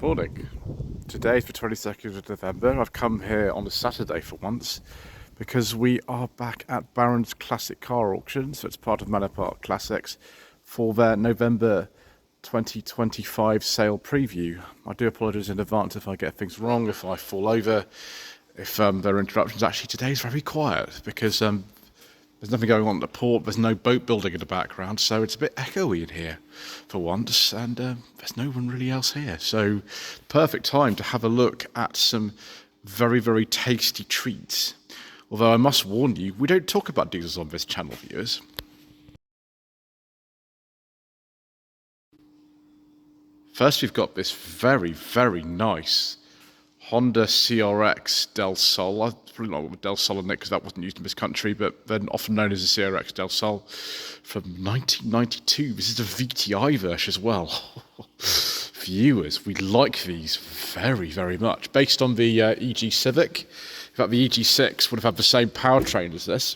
Morning. Today is the 22nd of November. I've come here on a Saturday for once because we are back at Barron's Classic Car Auction, so it's part of Manor Classics, for their November 2025 sale preview. I do apologise in advance if I get things wrong, if I fall over, if there are interruptions. Actually, today is very quiet because there's nothing going on at the port, there's no boat building in the background, so it's a bit echoey in here for once, and there's no one really else here. So, perfect time to have a look at some very, very tasty treats. Although I must warn you, we don't talk about diesels on this channel, viewers. First, we've got this very, very nice Honda CRX Del Sol. I probably not with Del Sol on it because that wasn't used in this country, but they're often known as the CRX Del Sol from 1992. This is the VTI version as well. Viewers, we like these very, very much. Based on the EG Civic, in fact, the EG6 would have had the same powertrain as this.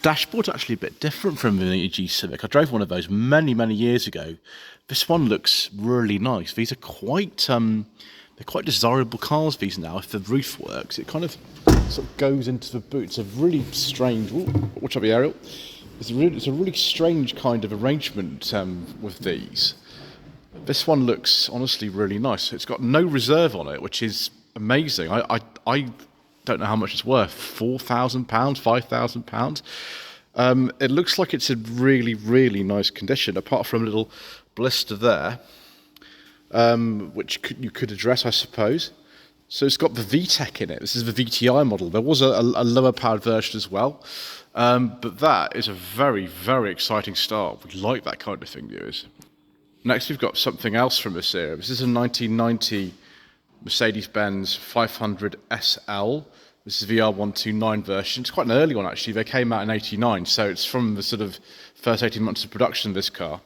Dashboard's actually a bit different from the EG Civic. I drove one of those many, many years ago. This one looks really nice. These are quite they're quite desirable cars, these now. If the roof works, it kind of sort of goes into the boot. It's a really strange, watch out the aerial. It's a really strange kind of arrangement with these. This one looks honestly really nice. It's got no reserve on it, which is amazing. I don't know how much it's worth, £4,000, £5,000. It looks like it's in really, really nice condition, apart from a little blister there, which you could address, I suppose. So it's got the VTEC in it. This is the VTI model. There was a lower powered version as well, but that is a very, very exciting start. We like that kind of thing, viewers. Next, we've got something else from this era. This is a 1990 Mercedes-Benz 500 SL. This is the R129 version. It's quite an early one, actually. They came out in '89, so it's from the sort of first 18 months of production of this car.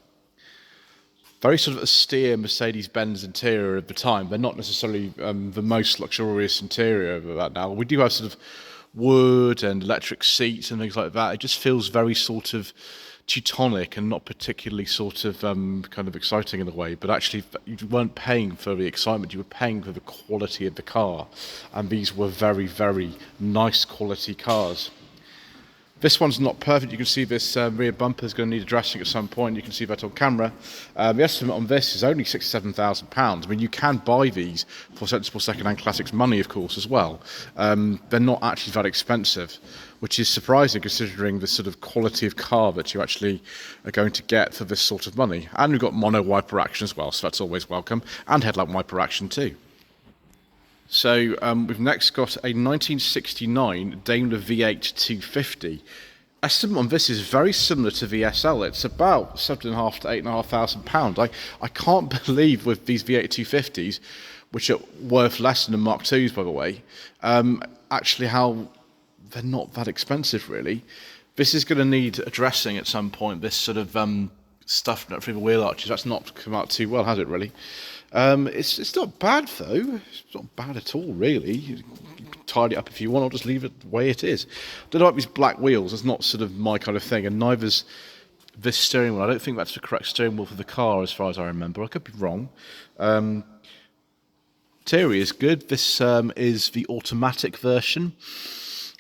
Very sort of austere Mercedes-Benz interior of the time. They're not necessarily the most luxurious interior of that now. We do have sort of wood and electric seats and things like that. It just feels very sort of Teutonic and not particularly sort of kind of exciting in a way, but actually you weren't paying for the excitement, you were paying for the quality of the car, and these were very, very nice quality cars. This one's not perfect. You can see this rear bumper is going to need addressing at some point. You can see that on camera. The estimate on this is only £67,000. I mean, you can buy these for sensible second-hand classics money, of course, as well. They're not actually that expensive, which is surprising considering the sort of quality of car that you actually are going to get for this sort of money. And we've got mono wiper action as well, so that's always welcome, and headlamp wiper action too. So we've next got a 1969 Daimler V8 250. Estimate on this is very similar to the SL. It's about £7,500 to £8,500. I can't believe with these V8 250s, which are worth less than the Mark IIs, by the way, actually how they're not that expensive, really. This is going to need addressing at some point, this sort of stuff through the wheel arches. That's not come out too well, has it, really? It's not bad, though. It's not bad at all, really. You can tidy it up if you want, or just leave it the way it is. I don't like these black wheels. It's not sort of my kind of thing, and neither's this steering wheel. I don't think that's the correct steering wheel for the car, as far as I remember. I could be wrong. Interior is good. This is the automatic version.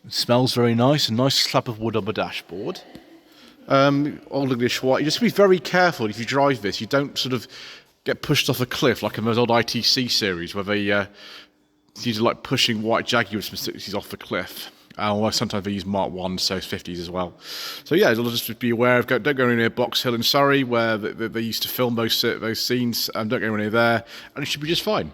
It smells very nice. A nice slab of wood on the dashboard. Old English white. You just be very careful if you drive this. You don't sort of get pushed off a cliff like in those old ITC series where they use like pushing white Jaguars from 60s off the cliff. Or sometimes they use Mark 1, so 50s as well. So yeah, just be aware of, don't go near Box Hill in Surrey where they used to film those scenes. Don't go near there, and it should be just fine.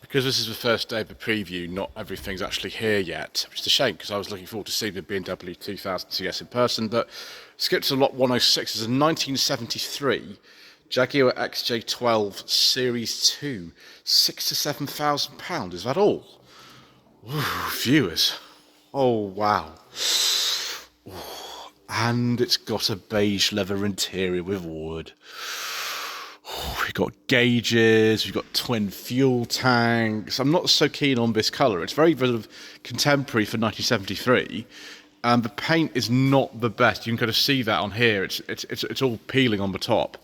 Because this is the first day of the preview, not everything's actually here yet, which is a shame because I was looking forward to seeing the BMW 2000 CS in person. But skip to lot 106. It's a 1973 Jaguar XJ12 Series 2, £6,000 to £7,000. Is that all? Ooh, viewers. Oh, wow. Ooh. And it's got a beige leather interior with wood. We've got gauges, we've got twin fuel tanks. I'm not so keen on this colour. It's very sort of contemporary for 1973. The paint is not the best. You can kind of see that on here. It's all peeling on the top,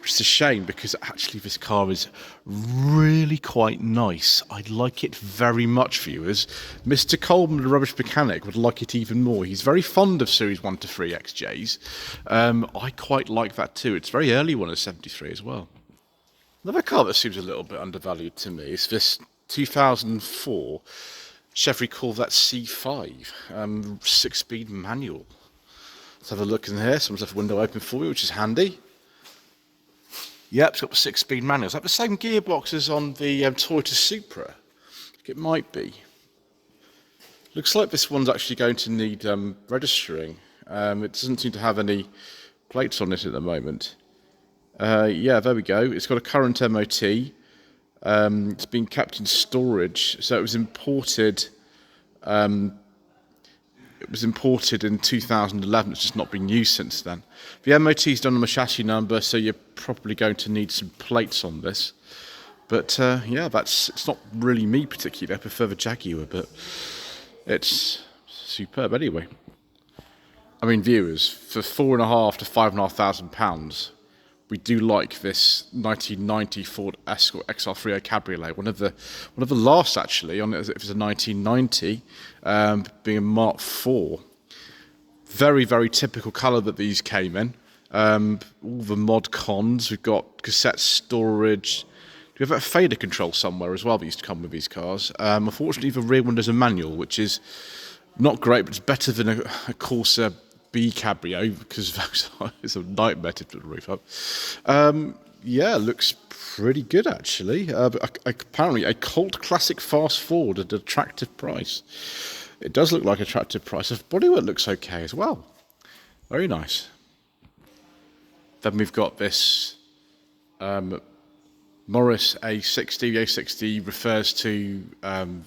which is a shame because actually this car is really quite nice. I like it very much, viewers. Mr. Coleman, the rubbish mechanic, would like it even more. He's very fond of Series 1 to 3 XJs. I quite like that too. It's a very early one, a 73 as well. Another car that seems a little bit undervalued to me is this 2004 Chevy Corvette C5, 6-speed manual. Let's have a look in here. Someone's left the window open for me, which is handy. Yep, it's got the 6-speed manual. Is that the same gearbox as on the Toyota Supra? I think it might be. Looks like this one's actually going to need registering. It doesn't seem to have any plates on it at the moment. Yeah, there we go. It's got a current MOT. It's been kept in storage, so it was imported. It was imported in 2011. It's just not been used since then. The MOT's done on the chassis number, so you're probably going to need some plates on this. But yeah, it's not really me particularly. I prefer the Jaguar, but it's superb anyway. I mean, viewers, for £4,500 to £5,500. We do like this 1990 Ford Escort XR30 Cabriolet. One of the last actually on it. It was a 1990, being a Mark IV. Very very typical colour that these came in. All the mod cons. We've got cassette storage. We have a fader control somewhere as well that used to come with these cars. Unfortunately, the rear window's a manual, which is not great, but it's better than a Corsa B Cabrio because it's a nightmare to put the roof up. Yeah, looks pretty good actually. Apparently a cult classic fast Ford at an attractive price. It does look like an attractive price. The bodywork looks okay as well. Very nice. Then we've got this Morris A60. The A60 refers to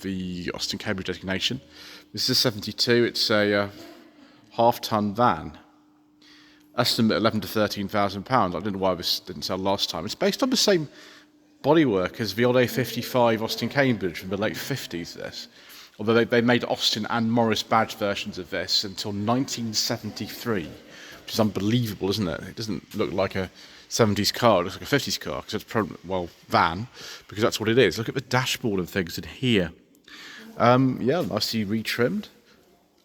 the Austin Cambridge designation. This is a 72. It's a half-ton van. Estimate £11,000 to £13,000. I don't know why this didn't sell last time. It's based on the same bodywork as the old A55 Austin Cambridge from the late 50s. This, although they made Austin and Morris badge versions of this until 1973, which is unbelievable, isn't it? It doesn't look like a 70s car. It looks like a 50s car because it's probably, well, van, because that's what it is. Look at the dashboard and things in here. Yeah, nicely retrimmed.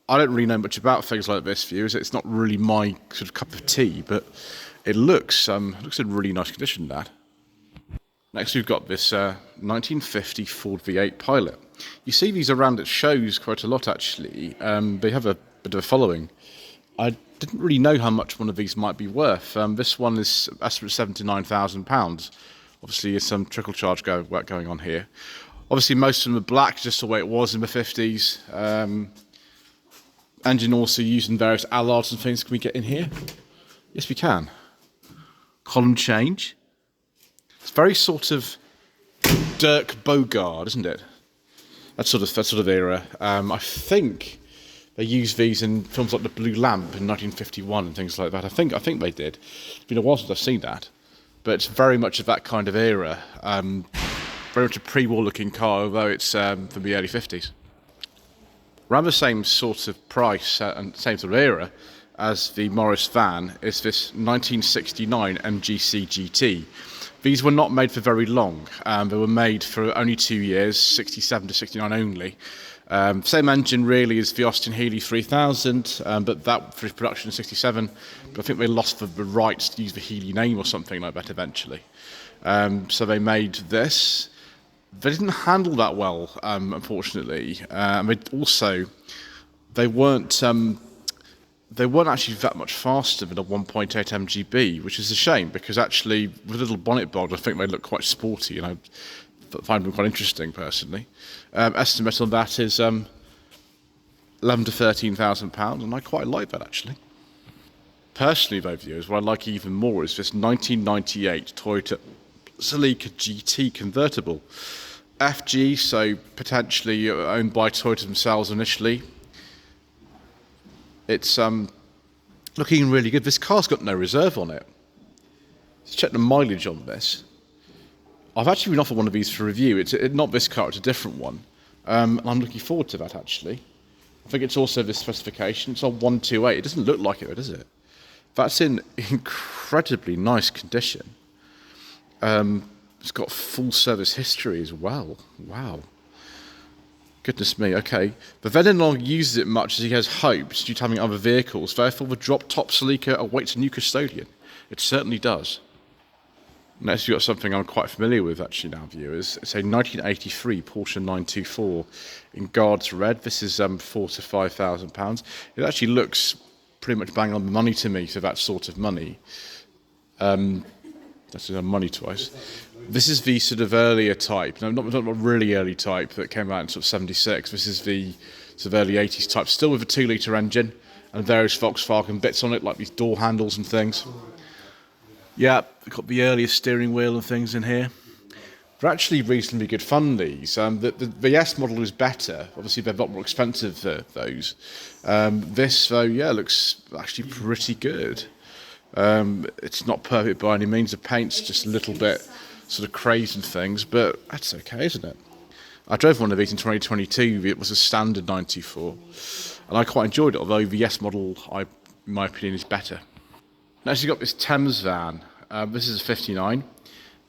I don't really know much about things like this, viewers. It's not really my sort of cup of tea, but it looks in really nice condition, that. Next, we've got this 1950 Ford V8 Pilot. You see these around at shows quite a lot, actually. They have a bit of a following. I didn't really know how much one of these might be worth. This one is estimated £79,000. Obviously, there's some trickle charge work going on here. Obviously, most of them are black, just the way it was in the 50s. Engine also used in various alloys and things. Can we get in here? Yes, we can. Column change. It's very sort of Dirk Bogarde, isn't it? That sort of era. I think they used these in films like The Blue Lamp in 1951 and things like that. I think they did. It's been a while since I've seen that, but it's very much of that kind of era. Very much a pre-war looking car, although it's from the early 50s. Around the same sort of price and same sort of era as the Morris van is this 1969 MGC GT. These were not made for very long. They were made for only 2 years, 67 to 69 only. Same engine really as the Austin Healey 3000, but that for production in 67. But I think they lost the rights to use the Healey name or something like that eventually. So they made this. They didn't handle that well, unfortunately. They weren't actually that much faster than a 1.8 MGB, which is a shame because actually with a little bonnet bod, I think they look quite sporty, and I find them quite interesting personally. Estimate on that is £11,000 to £13,000, and I quite like that actually. Personally, though, viewers, what I like even more is this 1998 Toyota Celica GT convertible. FG, so potentially owned by Toyota themselves initially. It's looking really good. This car's got no reserve on it. Let's check the mileage on this. I've actually been offered one of these for review. It's not this car, it's a different one. I'm looking forward to that actually. I think it's also this specification. It's on 128. It doesn't look like it, does it? That's in incredibly nice condition. It's got full service history as well. Wow. Goodness me, okay. But Venn no longer uses it much as he has hoped due to having other vehicles. Therefore, the drop-top Celica awaits a new custodian. It certainly does. Next, we've got something I'm quite familiar with, actually, now, viewers. It's a 1983 Porsche 924 in Guards Red. This is £4,000 to £5,000. It actually looks pretty much bang on the money to me for that sort of money. That's money twice. This is the sort of earlier type, no, not really early type that came out in sort of 76. This is the sort of early 80s type, still with a 2-litre engine and various Volkswagen bits on it, like these door handles and things. Yeah, we've got the earlier steering wheel and things in here. They're actually reasonably good fun, these. The S model is better. Obviously, they're a lot more expensive, those. This, though, yeah, looks actually pretty good. It's not perfect by any means. The paint's just a little bit sort of crazed and things, but that's okay, isn't it? I drove one of these in 2022. It was a standard 94, and I quite enjoyed it, although the S model, in my opinion, is better. Next, you've got this Thames van. This is a 59,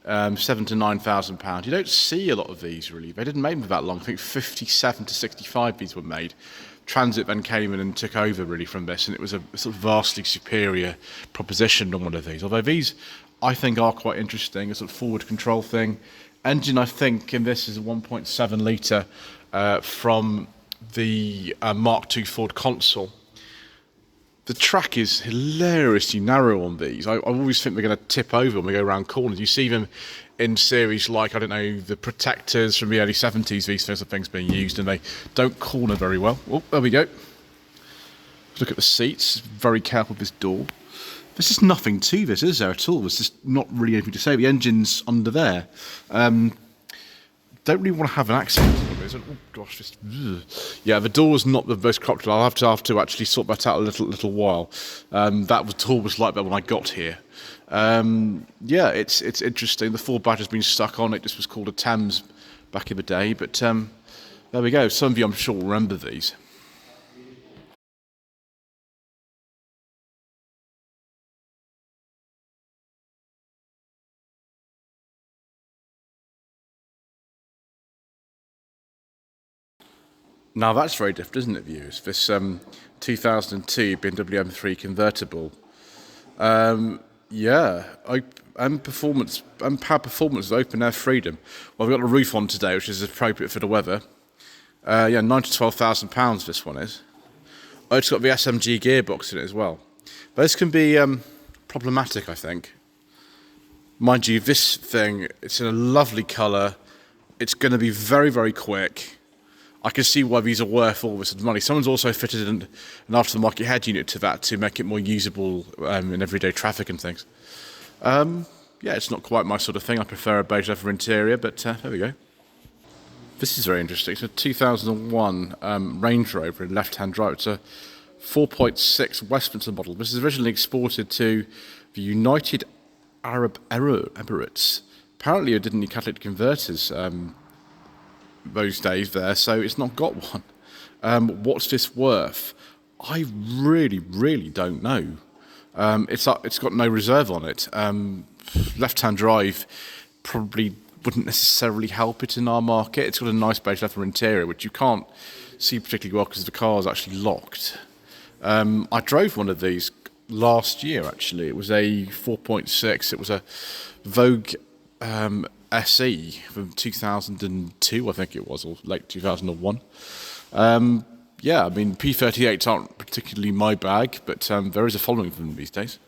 £7,000 to £9,000. You don't see a lot of these, really. They didn't make them for that long. I think 57 to 65 these were made. Transit then came in and took over, really, from this, and it was a sort of vastly superior proposition than one of these. Although these, I think, are quite interesting, a sort of forward control thing. Engine, I think, in this is a 1.7 litre from the Mark II Ford Consul. The track is hilariously narrow on these. I always think they're going to tip over when we go around corners. You see them in series like, I don't know, the Protectors from the early 70s, these sorts of things being used, and they don't corner very well. Oh, there we go. Look at the seats. Very careful with this door. There's just nothing to this, is there, at all? There's just not really anything to say. The engine's under there. Don't really want to have an accident on this. Oh gosh, just yeah. The door's not the most cropped. I'll have to actually sort that out a little while. That door was like that when I got here. Yeah, it's interesting. The Ford badge has been stuck on it. This was called a Thames back in the day, but there we go. Some of you, I'm sure, will remember these. Now that's very different, isn't it, viewers? This 2002 BMW M3 convertible. Yeah, and performance and power performance with open air freedom. Well, we've got a roof on today, which is appropriate for the weather. Yeah, £9,000 to £12,000. This one is. Oh, it's got the SMG gearbox in it as well. Those can be problematic, I think. Mind you, this thing, it's in a lovely colour. It's going to be very, very quick. I can see why these are worth all this money. Someone's also fitted an aftermarket head unit to that to make it more usable in everyday traffic and things. Yeah, it's not quite my sort of thing. I prefer a beige leather interior, but there we go. This is very interesting. It's a 2001 Range Rover in left-hand drive. It's a 4.6 Westminster model. This is originally exported to the United Arab Emirates. Apparently, it didn't need catalytic converters those days there, so it's not got one. What's this worth? I really don't know. It's got no reserve on it. Left-hand drive probably wouldn't necessarily help it in our market. It's got a nice beige leather interior, which you can't see particularly well because the car is actually locked. I drove one of these last year, actually. It was a 4.6. It was a Vogue SE from 2002, I think it was, or late 2001. Yeah, I mean, P38s aren't particularly my bag, but there is a following of them these days.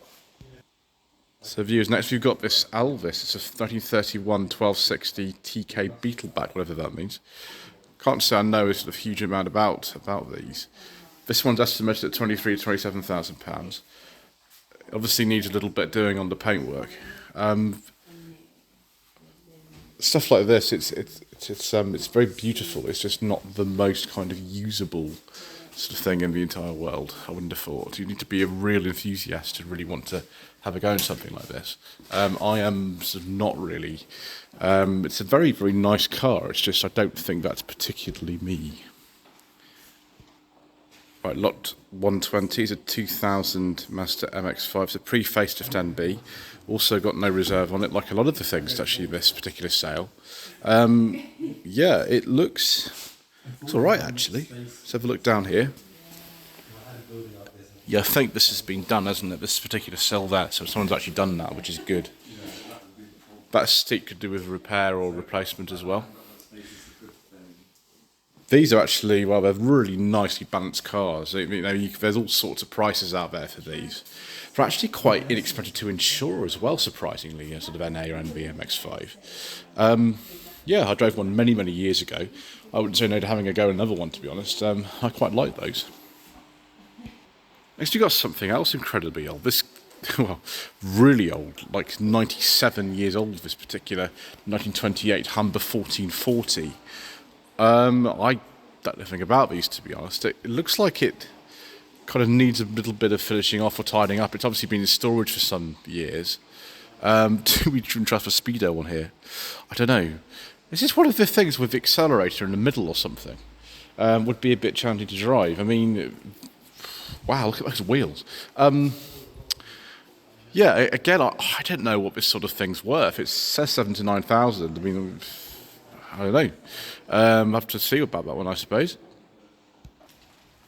So viewers, next we've got this Alvis. It's a 1931 1260 TK Beetleback, whatever that means. Can't say I know a sort of huge amount about these. This one's estimated at £23,000 to £27,000. Obviously needs a little bit doing on the paintwork. Stuff like this, it's very beautiful. It's just not the most kind of usable sort of thing in the entire world. I wouldn't have thought. You need to be a real enthusiast to really want to have a go at something like this. I am sort of not really. It's a very, very nice car. It's just I don't think that's particularly me. Right, lot 120 is a 2000 Mazda MX-5. It's a pre-facelift NB. Also got no reserve on it, like a lot of the things actually this particular sale. Yeah, it's all right actually. Let's have a look down here. Yeah, I think this has been done, hasn't it? This particular sale there, so someone's actually done that, which is good. That seat could do with repair or replacement as well. These are actually, well, they're really nicely balanced cars. There's all sorts of prices out there for these. They're actually quite inexpensive to insure as well, surprisingly, sort of NA or NB MX-5. Yeah, I drove one many, many years ago. I wouldn't say no to having a go at another one, to be honest. I quite like those. Next, you've got something else incredibly old. This, well, really old, like 97 years old, this particular 1928 Humber 1440. I don't know anything about these, to be honest. It looks like it kind of needs a little bit of finishing off or tidying up. It's obviously been in storage for some years. Do we trust for Speedo on here? I don't know. Is this one of the things with the accelerator in the middle or something? Would be a bit challenging to drive. I mean, wow, look at those wheels. Yeah, again, I don't know what this sort of thing's worth. It says 79,000. I mean, I don't know. I'll have to see about that one, I suppose.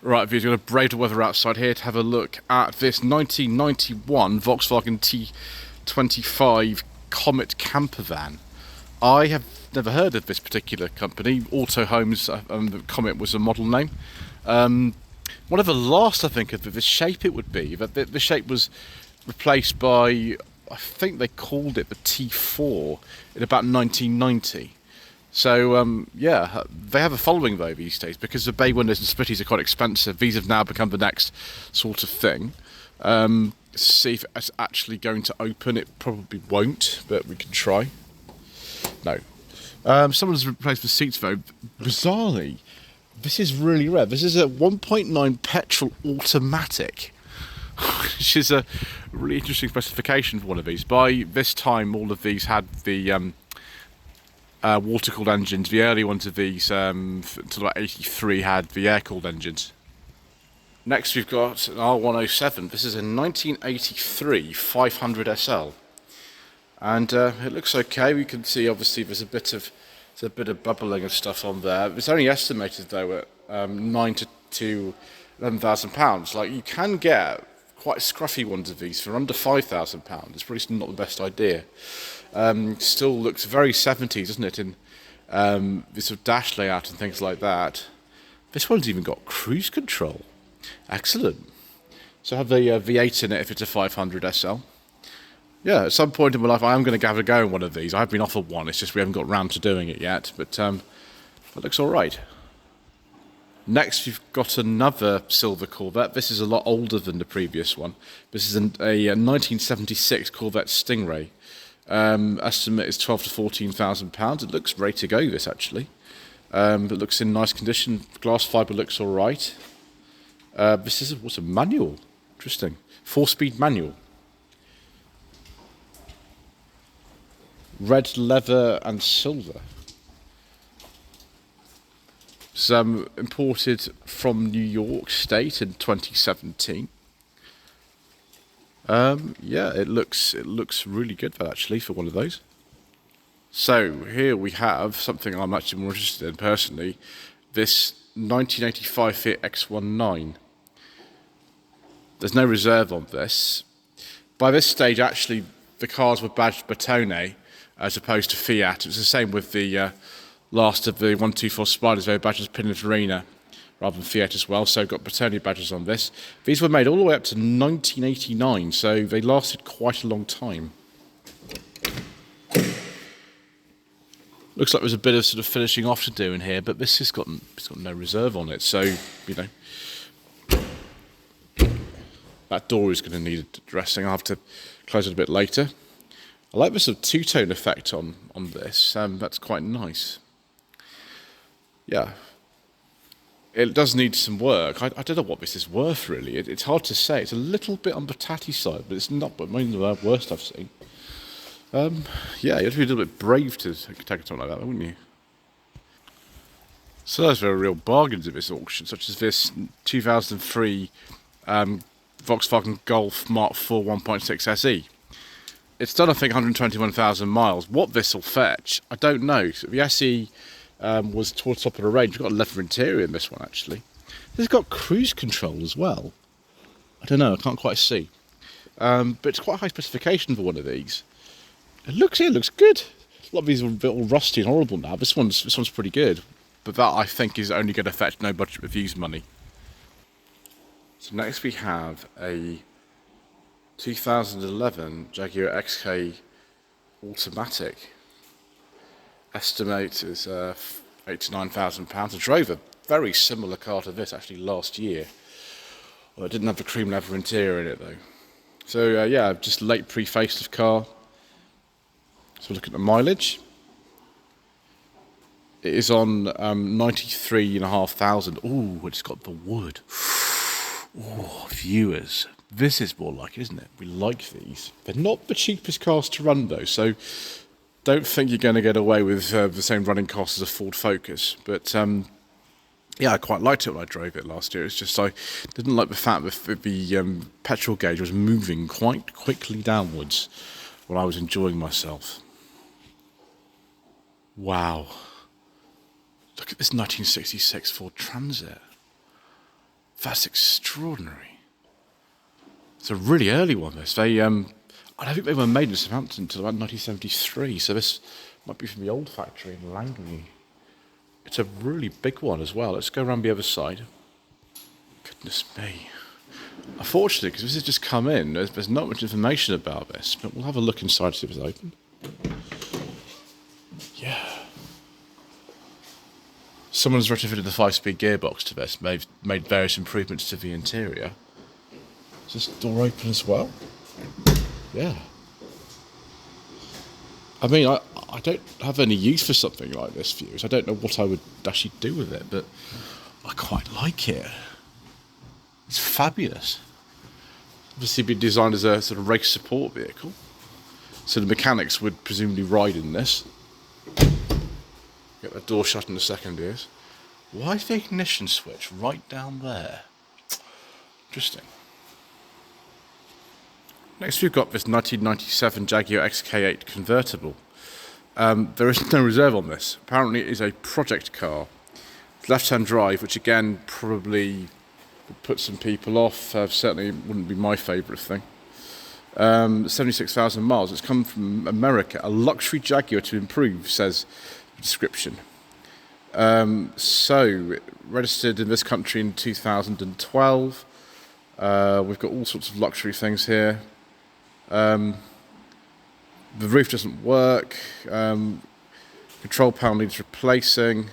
Right, viewers, we're going to brave the weather outside here to have a look at this 1991 Volkswagen T25 Comet camper van. I have never heard of this particular company. Auto Homes, the Comet was a model name. One of the last, I think, of the shape it would be. But the shape was replaced by, I think they called it the T4 in about 1990. So, yeah, they have a following, though, these days, because the bay windows and splitties are quite expensive. These have now become the next sort of thing. See if it's actually going to open. It probably won't, but we can try. No. Someone's replaced the seats, though. Bizarrely, this is really rare. This is a 1.9 petrol automatic, which is a really interesting specification for one of these. By this time, all of these had the water-cooled engines. The early ones of these, until about 83, had the air-cooled engines. Next, we've got an R107. This is a 1983 500 SL, and it looks okay. We can see, obviously, there's a bit of bubbling and stuff on there. It's only estimated, though, at £9,000 to £11,000. Like, you can get quite scruffy ones of these for under £5,000. It's probably not the best idea. Still looks very 70s, doesn't it, in this sort of dash layout and things like that. This one's even got cruise control. Excellent. So I have the V8 in it if it's a 500 SL. Yeah, at some point in my life I am going to have a go in one of these. I have been offered one, it's just we haven't got round to doing it yet, but it looks alright. Next, we've got another silver Corvette. This is a lot older than the previous one. This is a 1976 Corvette Stingray. Estimate is £12,000 to £14,000. It looks ready to go, this actually. It looks in nice condition. Glass fibre looks all right. This is what's a manual? Interesting. 4-speed manual. Red leather and silver. It's imported from New York State in 2017. Yeah, it looks really good actually for one of those. So here we have something I'm actually more interested in personally. This 1985 Fiat X19. There's no reserve on this. By this stage, actually, the cars were badged Bertone as opposed to Fiat. It was the same with the last of the 124 Spiders. They were badged as Pininfarina rather than Fiat as well, so got Bertone badges on this. These were made all the way up to 1989, so they lasted quite a long time. Looks like there's a bit of sort of finishing off to do in here, but this has got no reserve on it, so, you know, that door is going to need addressing. I'll have to close it a bit later. I like the sort of two-tone effect on this. That's quite nice. Yeah. It does need some work. I don't know what this is worth, really. It's hard to say. It's a little bit on the tatty side, but it's not one of the worst I've seen. Yeah, you have to be a little bit brave to take a something like that, wouldn't you? So those are real bargains at this auction, such as this 2003 Volkswagen Golf Mark IV 1.6 SE. It's done, I think, 121,000 miles. What this will fetch, I don't know. So the SE was towards the top of the range. We've got a leather interior in this one, actually. It's got cruise control as well. I don't know, I can't quite see. But it's quite a high specification for one of these. It looks good. A lot of these are a bit all rusty and horrible now. This one's pretty good. But that, I think, is only going to fetch no budget reviews money. So next we have a 2011 Jaguar XK automatic. Estimate is £8,000 to £9,000. I drove a very similar car to this actually last year. Well, it didn't have the cream leather interior in it though. So yeah, just late pre-facelift car. So look at the mileage. It is on 93,500. Ooh, it's got the wood. Oh, viewers, this is more like it, isn't it? We like these. They're not the cheapest cars to run though, so don't think you're going to get away with the same running costs as a Ford Focus. But yeah, I quite liked it when I drove it last year. It's just I didn't like the fact that the petrol gauge was moving quite quickly downwards when I was enjoying myself. Wow. Look at this 1966 Ford Transit. That's extraordinary. It's a really early one, this. I don't think they were made in Southampton until about 1973, so this might be from the old factory in Langley. It's a really big one as well. Let's go around the other side. Goodness me. Unfortunately, because this has just come in, there's not much information about this, but we'll have a look inside to see if it's open. Yeah. Someone's retrofitted the 5-speed gearbox to this, made various improvements to the interior. Is this door open as well? Yeah. I mean, I don't have any use for something like this, viewers. I don't know what I would actually do with it, but I quite like it. It's fabulous. Obviously been designed as a sort of race support vehicle. So the mechanics would presumably ride in this. Get the door shut in a second, viewers. Why is the ignition switch right down there? Interesting. Next we've got this 1997 Jaguar XK8 convertible. There is no reserve on this. Apparently it is a project car. Left-hand drive, which again probably would put some people off. Certainly wouldn't be my favourite thing. 76,000 miles. It's come from America. A luxury Jaguar to improve, says the description. So, registered in this country in 2012. We've got all sorts of luxury things here. The roof doesn't work. Control panel needs replacing.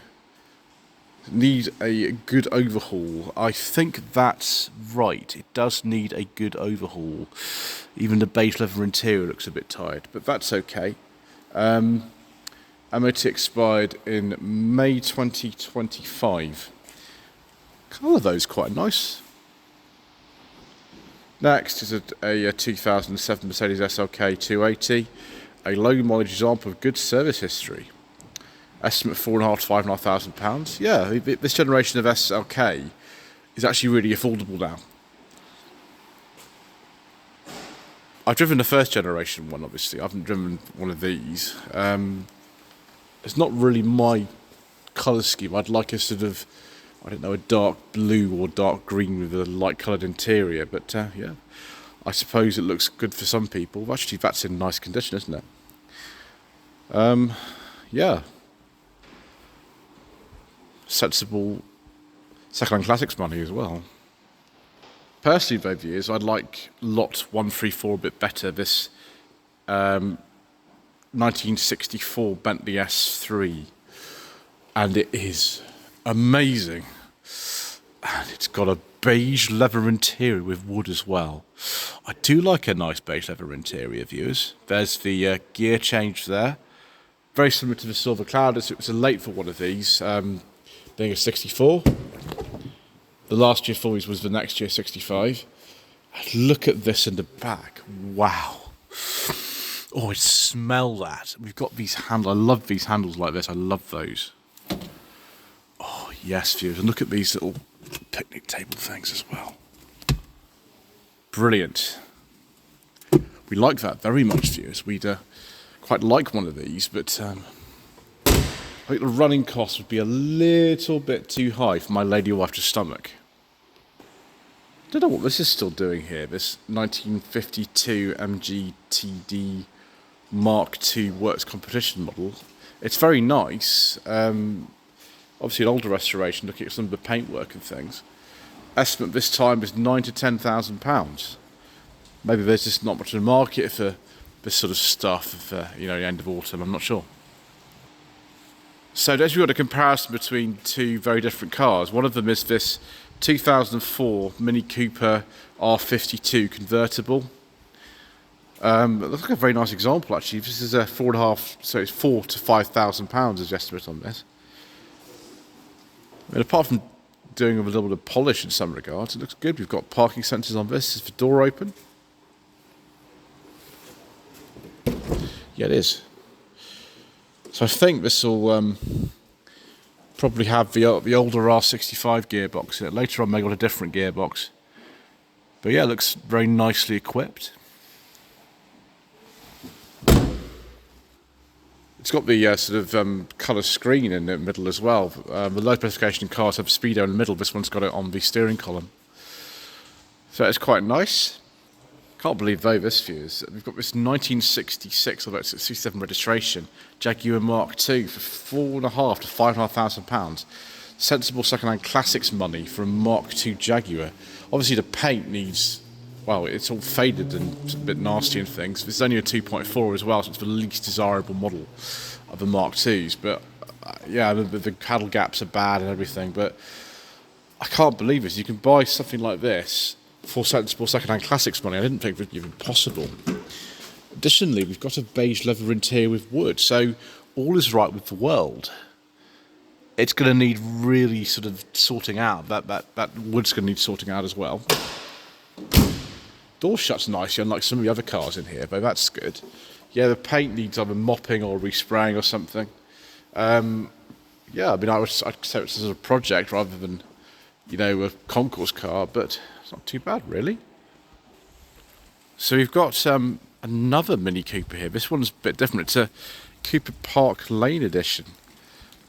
Needs a good overhaul. I think that's right. It does need a good overhaul. Even the beige leather interior looks a bit tired, but that's okay. MOT expired in May 2025. Colour those quite nice. Next is a 2007 Mercedes SLK 280, a low mileage example of good service history. Estimate £4,500 to £5,500. Yeah, this generation of SLK is actually really affordable now. I've driven the first generation one, obviously. I haven't driven one of these. It's not really my colour scheme. I'd like a sort of, I don't know, a dark blue or dark green with a light coloured interior. But yeah, I suppose it looks good for some people. Actually, that's in nice condition, isn't it? Yeah. Sensible second-hand classics money as well. Personally, though, viewers, I'd like lot 134 a bit better. This 1964 Bentley S3, and it is amazing. And it's got a beige leather interior with wood as well. I do like a nice beige leather interior, viewers. There's the gear change there. Very similar to the Silver Cloud. It was a late for one of these, being a 64. The last year for these was the next year 65. And look at this in the back. Wow. Oh, I smell that. We've got these handles. I love these handles like this. I love those. Oh, Yes, viewers, and look at these little picnic table things as well. Brilliant. We like that very much, viewers. We'd quite like one of these, but I think the running cost would be a little bit too high for my lady wife to stomach. Don't know what this is still doing here, this 1952 MGTD Mark II Works competition model. It's very nice. Obviously an older restoration, looking at some of the paintwork and things. Estimate this time is £9,000 to £10,000. Maybe there's just not much in the market for this sort of stuff, the end of autumn, I'm not sure. So as we've got a comparison between two very different cars. One of them is this 2004 Mini Cooper R52 convertible. It looks like a very nice example actually. This is a it's £4,000 to £5,000 is the estimate on this. I mean, apart from doing a little bit of polish in some regards, it looks good. We've got parking sensors on this. Is the door open? Yeah, it is. So I think this will probably have the older R65 gearbox in it. Later on, maybe got a different gearbox. But yeah, it looks very nicely equipped. It's got the sort of colour screen in the middle as well. The low specification cars have speedo in the middle. This one's got it on the steering column. So it's quite nice. Can't believe though this viewers. We've got this 1966, although it's a 67 registration, Jaguar Mark II for £4,500 to £5,500. Sensible second-hand classics money for a Mark II Jaguar. Obviously the paint needs, well, it's all faded and a bit nasty and things. This is only a 2.4 as well, so it's the least desirable model of the Mark IIs. But yeah, the paddle gaps are bad and everything. But I can't believe this. You can buy something like this for sensible second-hand classics money. I didn't think it would be even possible. Additionally, we've got a beige leather interior with wood, so all is right with the world. It's going to need really sort of sorting out. That wood's going to need sorting out as well. Door shuts nicely, unlike some of the other cars in here, but that's good. Yeah, the paint needs either mopping or respraying or something. Yeah, I mean, I'd say it's a sort of project rather than, a concourse car, but it's not too bad, really. So we've got another Mini Cooper here. This one's a bit different. It's a Cooper Park Lane edition.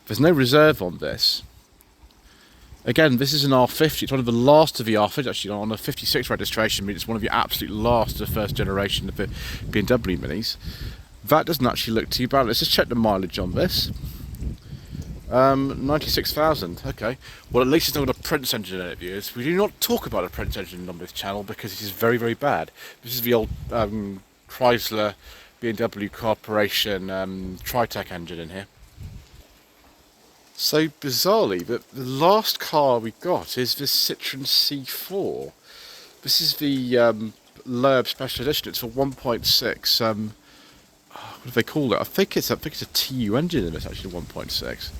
There's no reserve on this. Again, this is an R50. It's one of the last of the R50, actually, on a 56 registration. I mean, it's one of the absolute last of the first generation of the BMW Minis. That doesn't actually look too bad. Let's just check the mileage on this. 96,000. Okay. Well, at least it's not got a Prince engine in it, viewers. We do not talk about a Prince engine on this channel because it is very, very bad. This is the old Chrysler BMW Corporation Tritec engine in here. So bizarrely, the last car we got is this Citroen C4. This is the Loeb Special Edition. It's a 1.6. What do they call it? I think it's a TU engine in it. Actually, 1.6.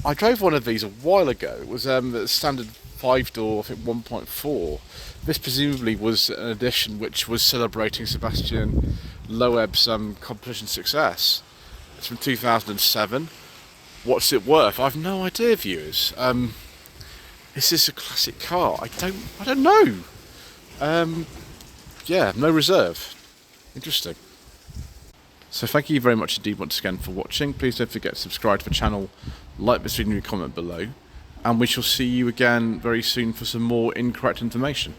I drove one of these a while ago. It was the standard 5-door, I think 1.4. This presumably was an edition which was celebrating Sebastian Loeb's competition success. It's from 2007. What's it worth? I've no idea, viewers. Is this a classic car? I don't know. Yeah, no reserve. Interesting. So thank you very much indeed once again for watching. Please don't forget to subscribe to the channel, like this video and comment below. And we shall see you again very soon for some more incorrect information.